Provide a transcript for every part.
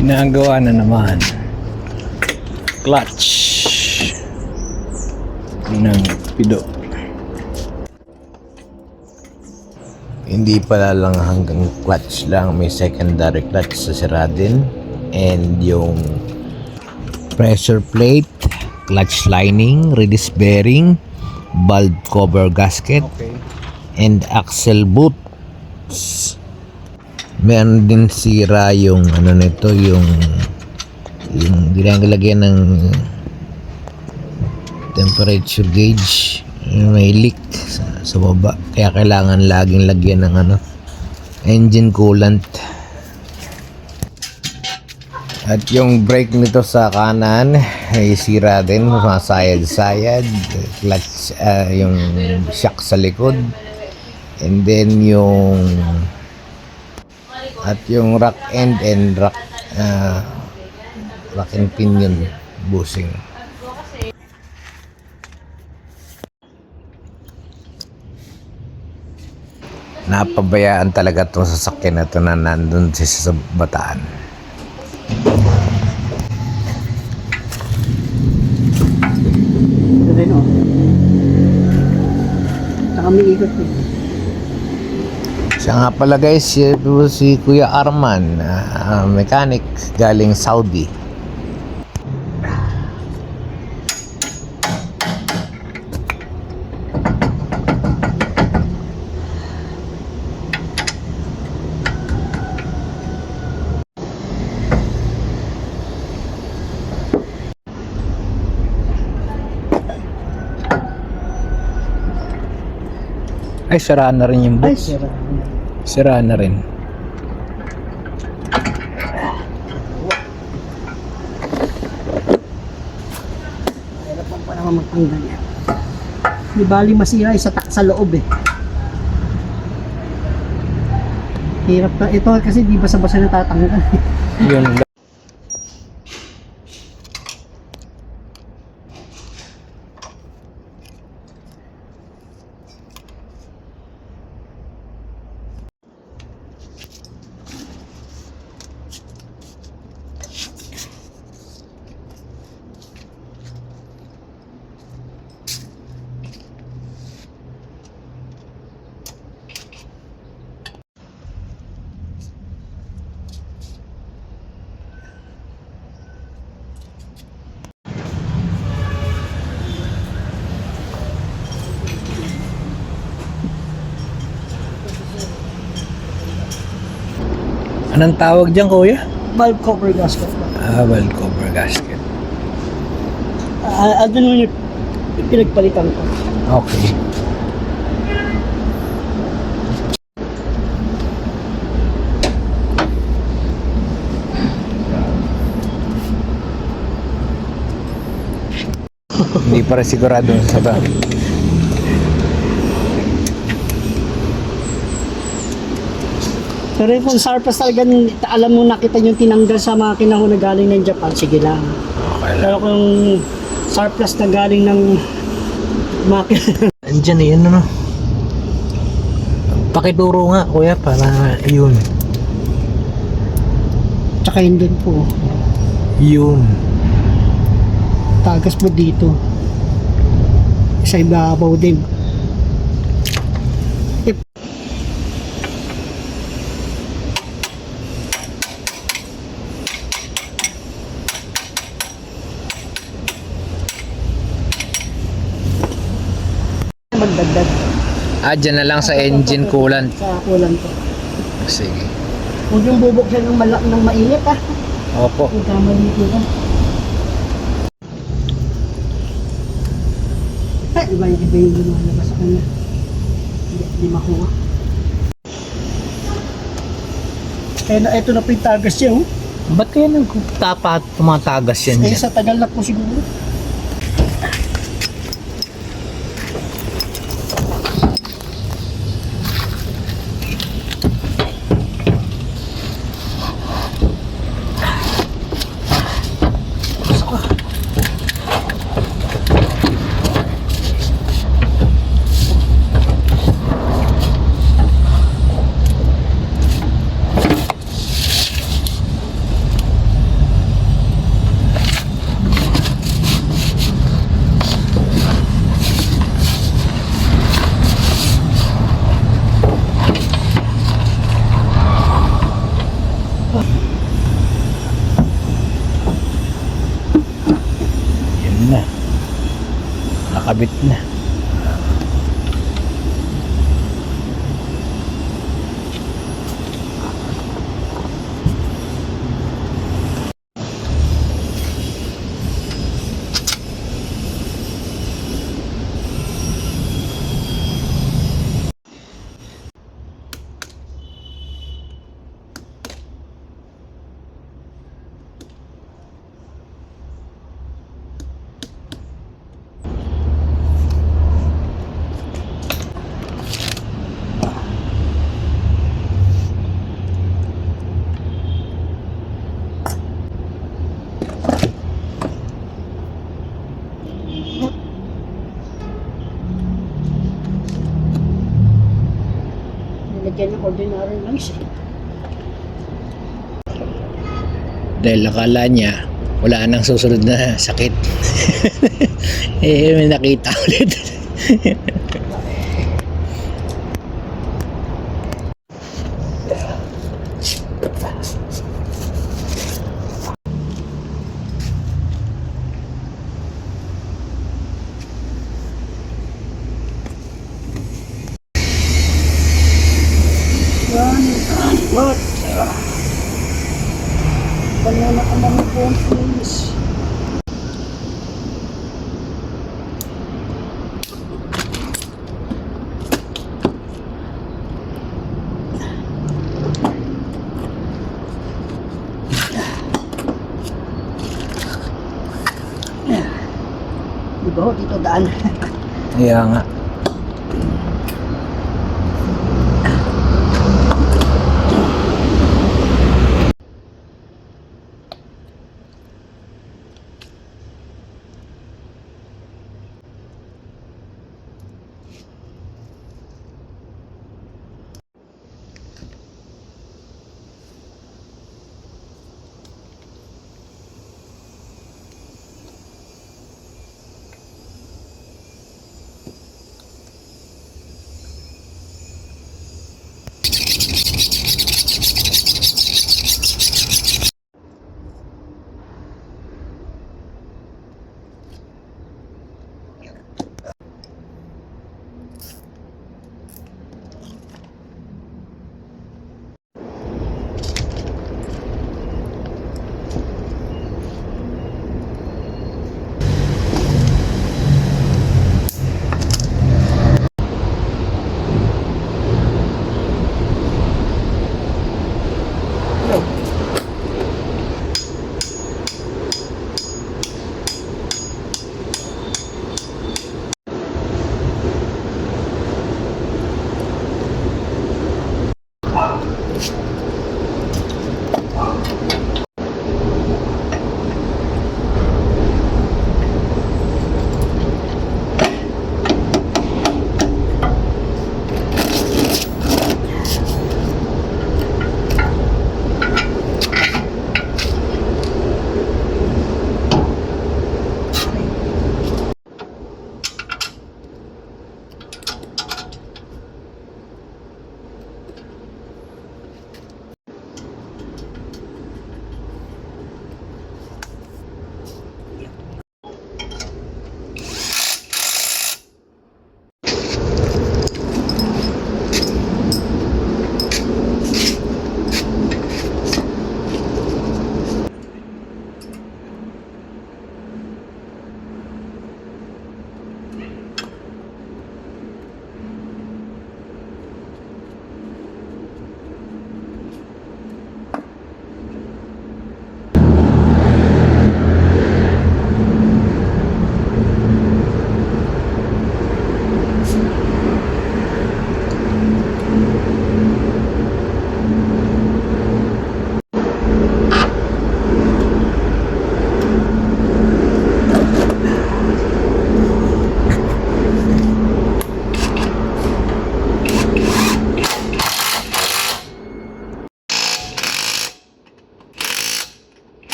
Ginagawa na naman clutch ng pido. Hindi pala lang hanggang clutch lang, may secondary clutch sa sira din, and yung pressure plate, clutch lining, release bearing, valve cover gasket, and axle boots. Meron din sira yung ano nito, yung ginagalayan ng temperature gauge, may leak sa baba, kaya kailangan laging lagyan ng engine coolant. At yung brake nito sa kanan ay sira din, masayad-sayad, clutch, yung shock sa likod, and then yung rack end and rack and pinion bushing. Napabayaan talaga itong sasakyan na ito na nandun sa Bataan. Ito rin, oh. Saka may ikot eh. Siya nga pala guys, si Kuya Arman, mechanic galing Saudi. Ay, sira na rin yung Ay, boots. sira. Sira na rin. Hirap pa naman magtanggal yan. Di bali masira sa loob eh. Hirap na. Ito kasi di basa-basa natatanggal. Yun. Anong tawag dyan, kuya? Valve cover gasket. Valve cover gasket. Ano nun yung pinagpalitan ko. Okay. Hindi para sigurado sa ba. Pero kung surplus talaga, alam mo nakita yung tinanggal sa makina ko na galing ng Japan, sige lang. Okay lang. Pero kung surplus na galing ng makina, Andiyan na yun, Pakituro nga, kuya, para yun. tsaka yun din po. Yun. Tagas mo dito. Sa ibabaw din. Magdagdag Dyan na lang sa engine coolant. sa coolant po. Sige. Huwag yung bubuksan ng mainit ah. Opo. Huwag kang malito ka. Iba yung lumalabas sa kanya. Hindi makuha. Ito na po yung tagas niya, oh. Ba't kaya tumatagas yan dyan? Sa tagal na po siguro. kabit na. Nilagyan ng ordinary lang siya. Dahil akala niya wala nang susunod na sakit. May nakita ulit. What? Banana ka naman po, please. Di ba ho, dito daan? Kaya nga.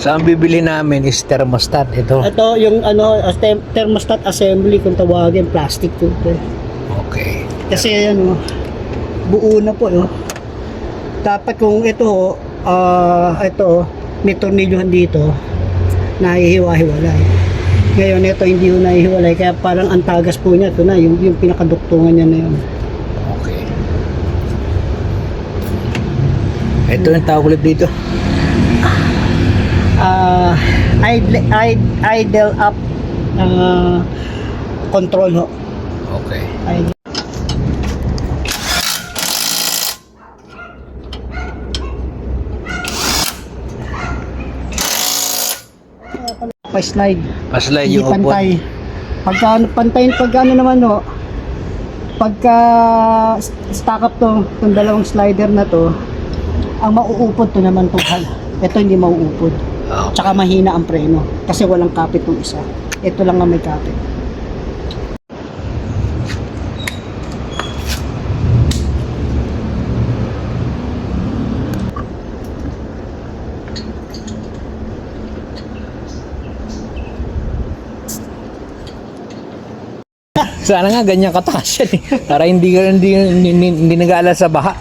So ang bibili namin is thermostat ito. Ito yung thermostat assembly kung tawagin, plastic po. Okay. Kasi ano, buo na po, no. Dapat kung ito, ito may tornilyohan dito na hihiwa-hiwalay. Ngayon, ito hindi ko nahihiwalay. Kaya parang ang tagas po niya. Ito na, yung pinakaduktungan niya na yun. Okay. Ito yung tawag ulit dito. Idle up control ho. Okay. Pa-slide. Paslide Hindi yung upon. pantay. Pagka ano naman no, pagka stack up itong dalawang slider na to, ang mauupod to naman to hal. Ito hindi mauupod. Oh. Tsaka mahina ang preno kasi walang kapit yung isa. Ito lang ang may kapit. Sana nga ganyan kataas yan eh. Para hindi nag-aalala sa baha.